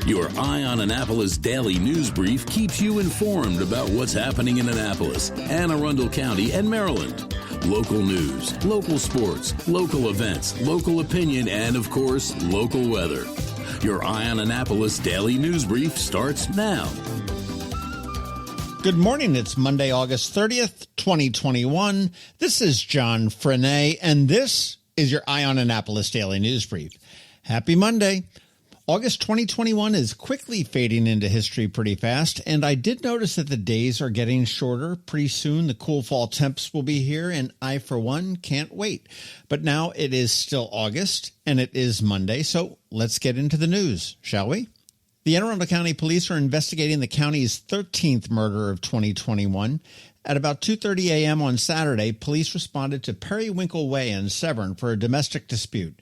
Your Eye on Annapolis daily news brief keeps you informed about what's happening in Annapolis, Anne Arundel County, and Maryland. Local news, local sports, local events, local opinion, and, of course, local weather. Your Eye on Annapolis daily news brief starts now. Good morning. It's Monday, August 30th, 2021. This is John Frenaye, and this is your Eye on Annapolis daily news brief. Happy Monday. August 2021 is quickly fading into history pretty fast, and I did notice that the days are getting shorter. Pretty soon the cool fall temps will be here, and I, for one, can't wait. But now it is still August, and it is Monday, so let's get into the news, shall we? The Anne Arundel County Police are investigating the county's 13th murder of 2021. At about 2:30 a.m. on Saturday, police responded to Periwinkle Way in Severn for a domestic dispute.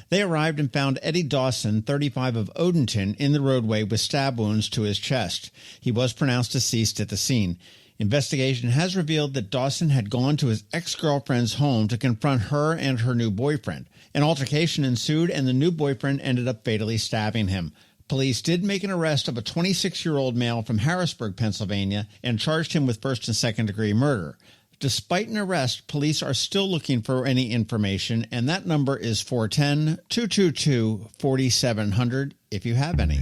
They arrived and found Eddie Dawson, 35 of Odenton, in the roadway with stab wounds to his chest. He was pronounced deceased at the scene. Investigation has revealed that Dawson had gone to his ex-girlfriend's home to confront her and her new boyfriend. An altercation ensued, and the new boyfriend ended up fatally stabbing him. Police did make an arrest of a 26-year-old male from Harrisburg, Pennsylvania, and charged him with first and second-degree murder. Despite an arrest, police are still looking for any information, and that number is 410-222-4700 if you have any.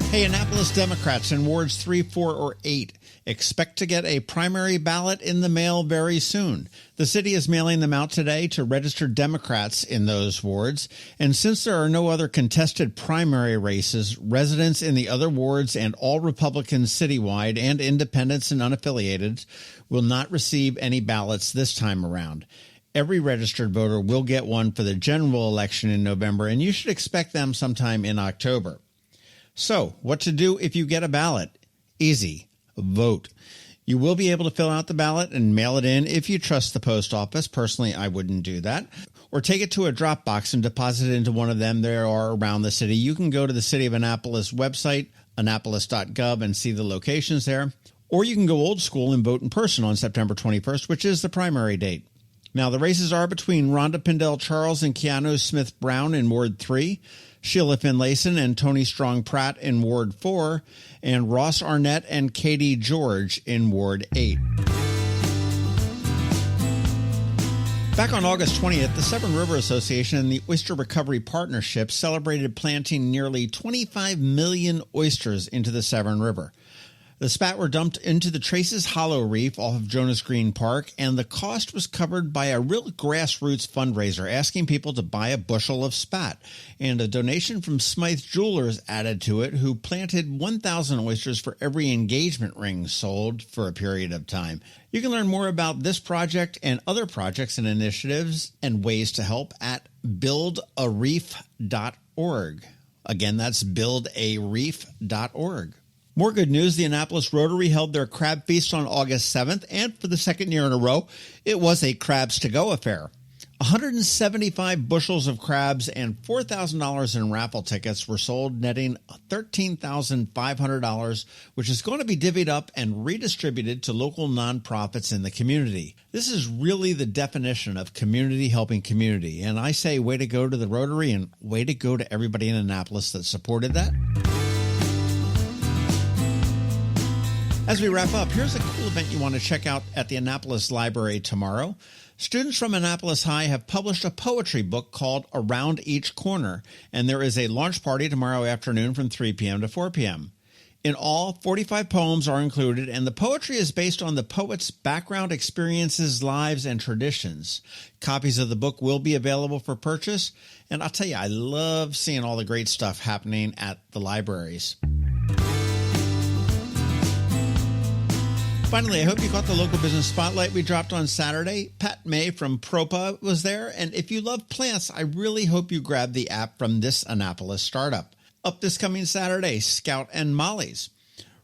Hey, Annapolis Democrats in wards 3, 4, or 8, expect to get a primary ballot in the mail very soon. The city is mailing them out today to registered Democrats in those wards, and since there are no other contested primary races, residents in the other wards and all Republicans citywide and independents and unaffiliated will not receive any ballots this time around. Every registered voter will get one for the general election in November, and you should expect them sometime in October. So, what to do if you get a ballot? Easy. Vote. You will be able to fill out the ballot and mail it in if you trust the post office. Personally, I wouldn't do that. Or take it to a drop box and deposit it into one of them. There are around the city. You can go to the City of Annapolis website, annapolis.gov, and see the locations there. Or you can go old school and vote in person on September 21st, which is the primary date. Now, the races are between Rhonda Pindell Charles and Keanu Smith Brown in Ward 3, Sheila Finlayson and Tony Strong Pratt in Ward 4, and Ross Arnett and Katie George in Ward 8. Back on August 20th, the Severn River Association and the Oyster Recovery Partnership celebrated planting nearly 25 million oysters into the Severn River. The spat were dumped into the Traces Hollow Reef off of Jonas Green Park, and the cost was covered by a real grassroots fundraiser asking people to buy a bushel of spat, and a donation from Smythe Jewelers added to it, who planted 1,000 oysters for every engagement ring sold for a period of time. You can learn more about this project and other projects and initiatives and ways to help at buildareef.org. Again, that's buildareef.org. More good news, the Annapolis Rotary held their crab feast on August 7th, and for the second year in a row, it was a crabs to go affair. 175 bushels of crabs and $4,000 in raffle tickets were sold, netting $13,500, which is going to be divvied up and redistributed to local nonprofits in the community. This is really the definition of community helping community, and I say way to go to the Rotary and way to go to everybody in Annapolis that supported that. As we wrap up, here's a cool event you want to check out at the Annapolis Library tomorrow. Students from Annapolis High have published a poetry book called Around Each Corner, and there is a launch party tomorrow afternoon from 3 p.m. to 4 p.m. In all, 45 poems are included, and the poetry is based on the poet's background, experiences, lives, and traditions. Copies of the book will be available for purchase, and I'll tell you, I love seeing all the great stuff happening at the libraries. Finally, I hope you caught the local business spotlight we dropped on Saturday. Pat May from Propa was there, and if you love plants, I really hope you grab the app from this Annapolis startup. Up this coming Saturday, Scout and Molly's.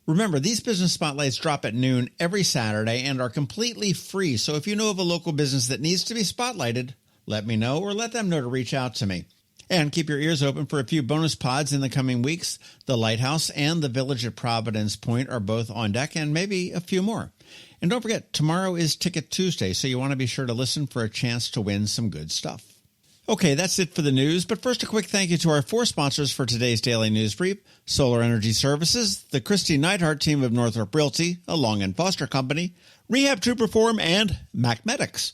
Remember, these business spotlights drop at noon every Saturday and are completely free, so if you know of a local business that needs to be spotlighted, let me know or let them know to reach out to me. And keep your ears open for a few bonus pods in the coming weeks. The Lighthouse and the Village at Providence Point are both on deck, and maybe a few more. And don't forget, tomorrow is Ticket Tuesday, so you want to be sure to listen for a chance to win some good stuff. Okay, that's it for the news. But first, a quick thank you to our four sponsors for today's Daily News Brief: Solar Energy Services, the Kristi Neidhardt Team of Northrop Realty, a Long and Foster company, Rehab to Perform, and MacMedics.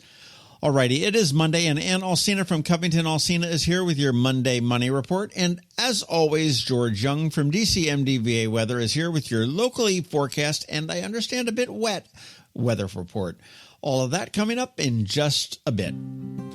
Alrighty, it is Monday, and Anne Alsina from CovingtonAlsina is here with your Monday Money Report. And as always, George Young from DCMDVA Weather is here with your locally forecast and, I understand, a bit wet weather report. All of that coming up in just a bit.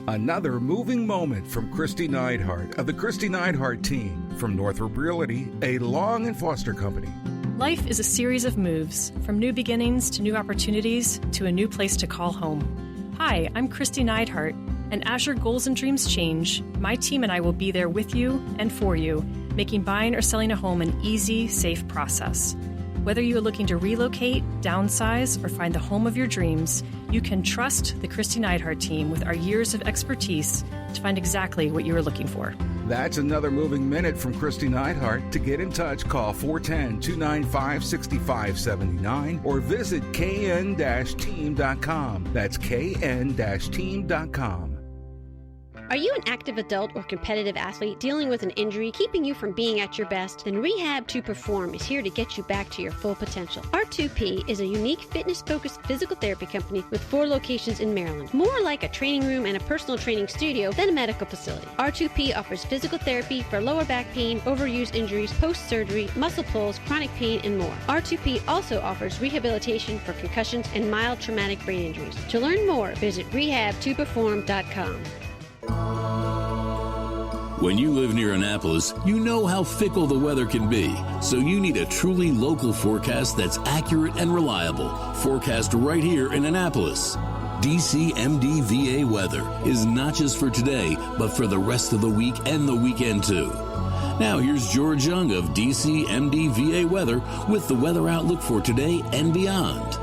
Another moving moment from Kristi Neidhardt of the Kristi Neidhardt Team from Northrop Realty, a Long and Foster company. Life is a series of moves, from new beginnings to new opportunities to a new place to call home. Hi, I'm Kristi Neidhardt, and as your goals and dreams change, my team and I will be there with you and for you, making buying or selling a home an easy, safe process. Whether you are looking to relocate, downsize, or find the home of your dreams, you can trust the Kristi Neidhardt Team with our years of expertise to find exactly what you are looking for. That's another moving minute from Kristi Neidhardt. To get in touch, call 410-295-6579 or visit kn-team.com. That's kn-team.com. Are you an active adult or competitive athlete dealing with an injury keeping you from being at your best? Then Rehab to Perform is here to get you back to your full potential. R2P is a unique fitness-focused physical therapy company with 4 locations in Maryland. More like a training room and a personal training studio than a medical facility. R2P offers physical therapy for lower back pain, overuse injuries, post-surgery, muscle pulls, chronic pain, and more. R2P also offers rehabilitation for concussions and mild traumatic brain injuries. To learn more, visit rehabtoperform.com. When you live near Annapolis, you know how fickle the weather can be. So you need a truly local forecast that's accurate and reliable. Forecast right here in Annapolis. DCMDVA Weather is not just for today, but for the rest of the week and the weekend too. Now here's George Young of DCMDVA Weather with the weather outlook for today and beyond.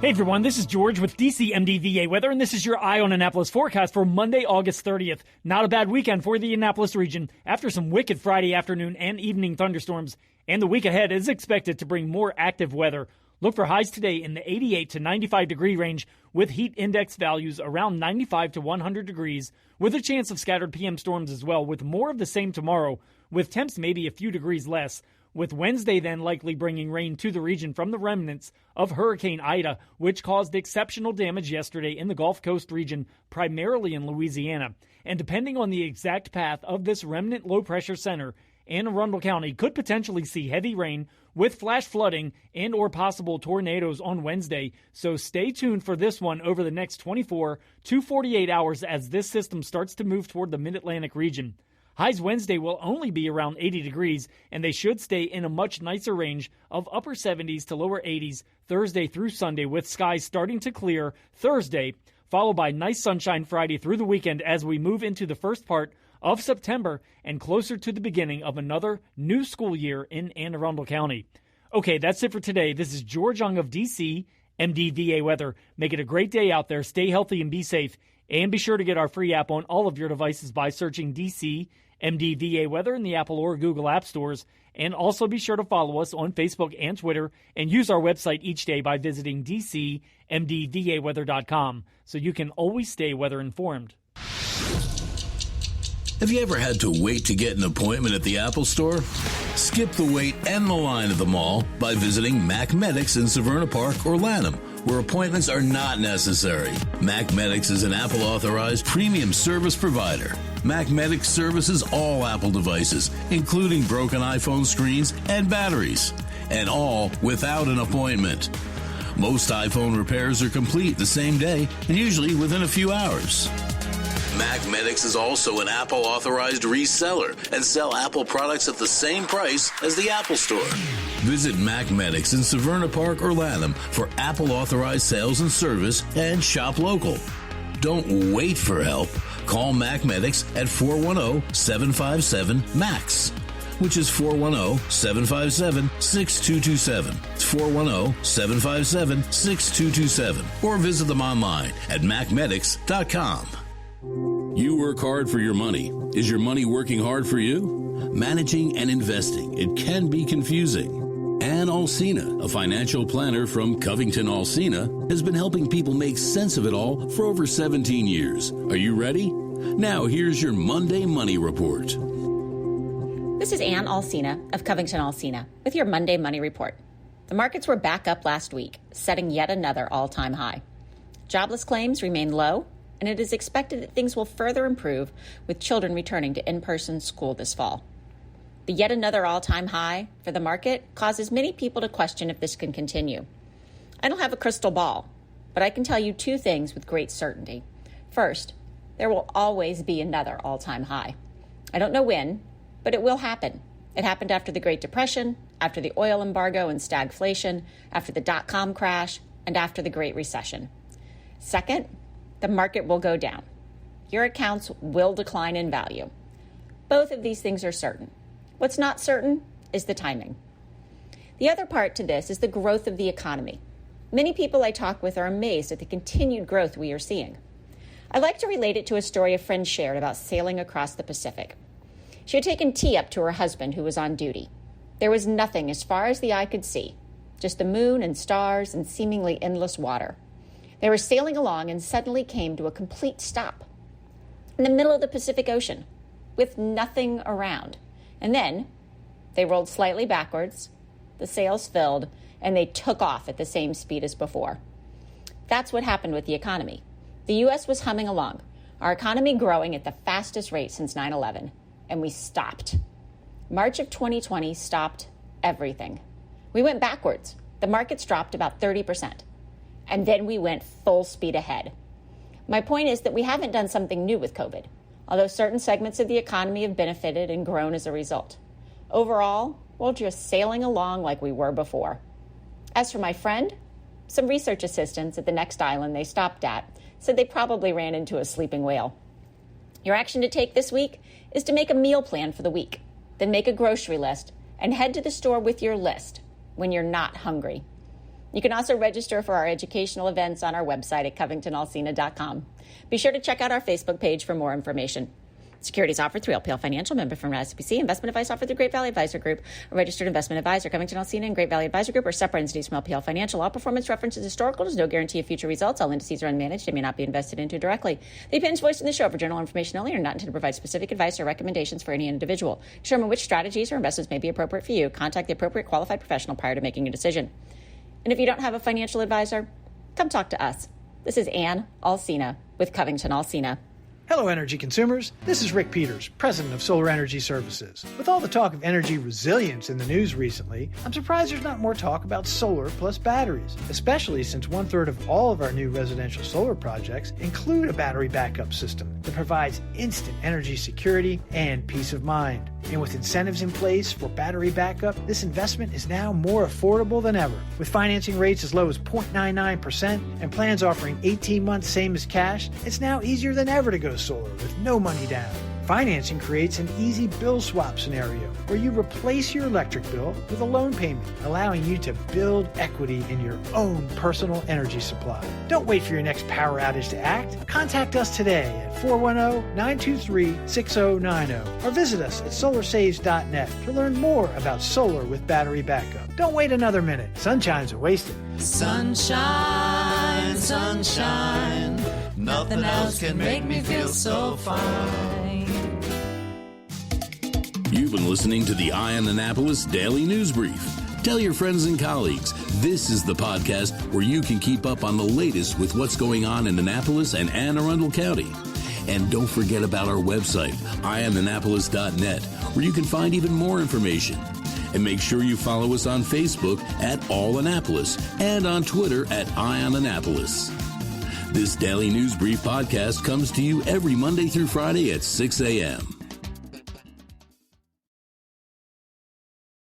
Hey everyone, this is George with DCMDVA Weather, and this is your Eye on Annapolis forecast for Monday, August 30th. Not a bad weekend for the Annapolis region after some wicked Friday afternoon and evening thunderstorms, and the week ahead is expected to bring more active weather. Look for highs today in the 88 to 95 degree range with heat index values around 95 to 100 degrees with a chance of scattered PM storms as well, with more of the same tomorrow with temps maybe a few degrees less. With Wednesday then likely bringing rain to the region from the remnants of Hurricane Ida, which caused exceptional damage yesterday in the Gulf Coast region, primarily in Louisiana. And depending on the exact path of this remnant low-pressure center, Anne Arundel County could potentially see heavy rain with flash flooding and or possible tornadoes on Wednesday. So stay tuned for this one over the next 24 to 48 hours as this system starts to move toward the Mid-Atlantic region. Highs Wednesday will only be around 80 degrees, and they should stay in a much nicer range of upper 70s to lower 80s Thursday through Sunday, with skies starting to clear Thursday, followed by nice sunshine Friday through the weekend as we move into the first part of September and closer to the beginning of another new school year in Anne Arundel County. Okay, that's it for today. This is George Young of DC MDVA Weather. Make it a great day out there. Stay healthy and be safe. And be sure to get our free app on all of your devices by searching DC MDVA Weather in the Apple or Google App Stores. And also be sure to follow us on Facebook and Twitter and use our website each day by visiting DCMDVAweather.com so you can always stay weather informed. Have you ever had to wait to get an appointment at the Apple Store? Skip the wait and the line at the mall by visiting MacMedics in Severna Park or Lanham, where appointments are not necessary. MacMedics is an Apple-authorized premium service provider. MacMedics services all Apple devices, including broken iPhone screens and batteries, and all without an appointment. Most iPhone repairs are complete the same day and usually within a few hours. MacMedics is also an Apple-authorized reseller and sell Apple products at the same price as the Apple Store. Visit MacMedics in Severna Park or Lanham for Apple-authorized sales and service and shop local. Don't wait for help. Call MacMedics at 410-757-MAX, which is 410-757-6227. It's 410-757-6227. Or visit them online at MacMedics.com. You work hard for your money. Is your money working hard for you? Managing and investing, it can be confusing. Anne Alsina, a financial planner from CovingtonAlsina, has been helping people make sense of it all for over 17 years. Are you ready? Now here's your Monday Money Report. This is Anne Alsina of CovingtonAlsina with your Monday Money Report. The markets were back up last week, setting yet another all-time high. Jobless claims remain low, and it is expected that things will further improve with children returning to in-person school this fall. The yet another all-time high for the market causes many people to question if this can continue. I don't have a crystal ball, but I can tell you two things with great certainty. First, there will always be another all-time high. I don't know when, but it will happen. It happened after the Great Depression, after the oil embargo and stagflation, after the dot-com crash, and after the Great Recession. Second, the market will go down. Your accounts will decline in value. Both of these things are certain. What's not certain is the timing. The other part to this is the growth of the economy. Many people I talk with are amazed at the continued growth we are seeing. I like to relate it to a story a friend shared about sailing across the Pacific. She had taken tea up to her husband who was on duty. There was nothing as far as the eye could see, just the moon and stars and seemingly endless water. They were sailing along and suddenly came to a complete stop in the middle of the Pacific Ocean with nothing around. And then they rolled slightly backwards, the sails filled, and they took off at the same speed as before. That's what happened with the economy. The U.S. was humming along, our economy growing at the fastest rate since 9/11, and we stopped. March of 2020 stopped everything. We went backwards. The markets dropped about 30%, and then we went full speed ahead. My point is that we haven't done something new with COVID, although certain segments of the economy have benefited and grown as a result. Overall, we're just sailing along like we were before. As for my friend, some research assistants at the next island they stopped at said they probably ran into a sleeping whale. Your action to take this week is to make a meal plan for the week, then make a grocery list and head to the store with your list when you're not hungry. You can also register for our educational events on our website at CovingtonAlsina.com. Be sure to check out our Facebook page for more information. Securities offered through LPL Financial, member from SBC. Investment advice offered through Great Valley Advisor Group, a registered investment advisor. CovingtonAlsina and Great Valley Advisor Group are separate entities from LPL Financial. All performance references historical. There's no guarantee of future results. All indices are unmanaged. They may not be invested into directly. The opinions voiced in the show are for general information only and are not intended to provide specific advice or recommendations for any individual. Determine which strategies or investments may be appropriate for you. Contact the appropriate qualified professional prior to making a decision. And if you don't have a financial advisor, come talk to us. This is Anne Alsina with CovingtonAlsina. Hello, energy consumers. This is Rick Peters, president of Solar Energy Services. With all the talk of energy resilience in the news recently, I'm surprised there's not more talk about solar plus batteries, especially since 1/3 of all of our new residential solar projects include a battery backup system that provides instant energy security and peace of mind. And with incentives in place for battery backup, this investment is now more affordable than ever. With financing rates as low as 0.99% and plans offering 18 months same as cash, it's now easier than ever to go solar with no money down. Financing creates an easy bill swap scenario where you replace your electric bill with a loan payment, allowing you to build equity in your own personal energy supply. Don't wait for your next power outage to act. Contact us today at 410-923-6090 or visit us at solarsaves.net to learn more about solar with battery backup. Don't wait another minute. Sunshine's are wasted. Sunshine, sunshine, nothing else can make me feel so fine. You've been listening to the Eye on Annapolis Daily News Brief. Tell your friends and colleagues, this is the podcast where you can keep up on the latest with what's going on in Annapolis and Anne Arundel County. And don't forget about our website, eyeonannapolis.net, where you can find even more information. And make sure you follow us on Facebook at All Annapolis and on Twitter at Eye on Annapolis. This Daily News Brief podcast comes to you every Monday through Friday at 6 a.m.